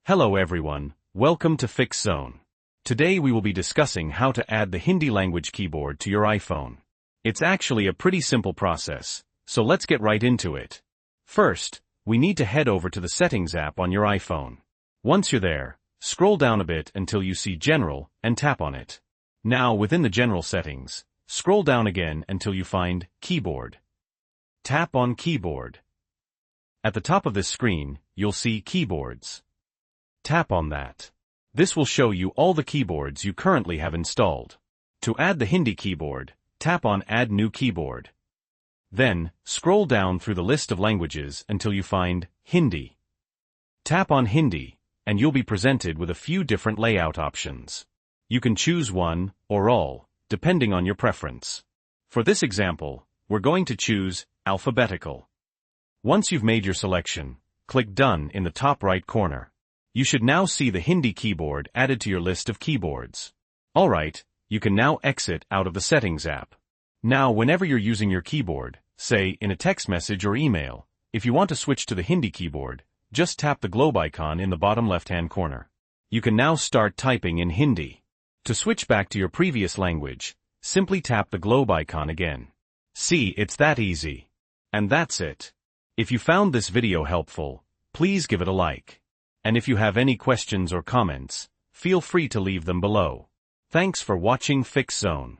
Hello everyone, welcome to Fix Zone. Today we will be discussing how to add the Hindi language keyboard to your iPhone. It's actually a pretty simple process, so let's get right into it. First, we need to head over to the Settings app on your iPhone. Once you're there, scroll down a bit until you see General and tap on it. Now within the General settings, scroll down again until you find Keyboard. Tap on Keyboard. At the top of this screen, you'll see Keyboards. Tap on that. This will show you all the keyboards you currently have installed. To add the Hindi keyboard, tap on Add New Keyboard. Then, scroll down through the list of languages until you find Hindi. Tap on Hindi, and you'll be presented with a few different layout options. You can choose one, or all, depending on your preference. For this example, we're going to choose alphabetical. Once you've made your selection, click Done in the top right corner. You should now see the Hindi keyboard added to your list of keyboards. Alright, you can now exit out of the Settings app. Now whenever you're using your keyboard, say in a text message or email, if you want to switch to the Hindi keyboard, just tap the globe icon in the bottom left-hand corner. You can now start typing in Hindi. To switch back to your previous language, simply tap the globe icon again. See, it's that easy. And that's it. If you found this video helpful, please give it a like. And if you have any questions or comments, feel free to leave them below. Thanks for watching Fix Zone.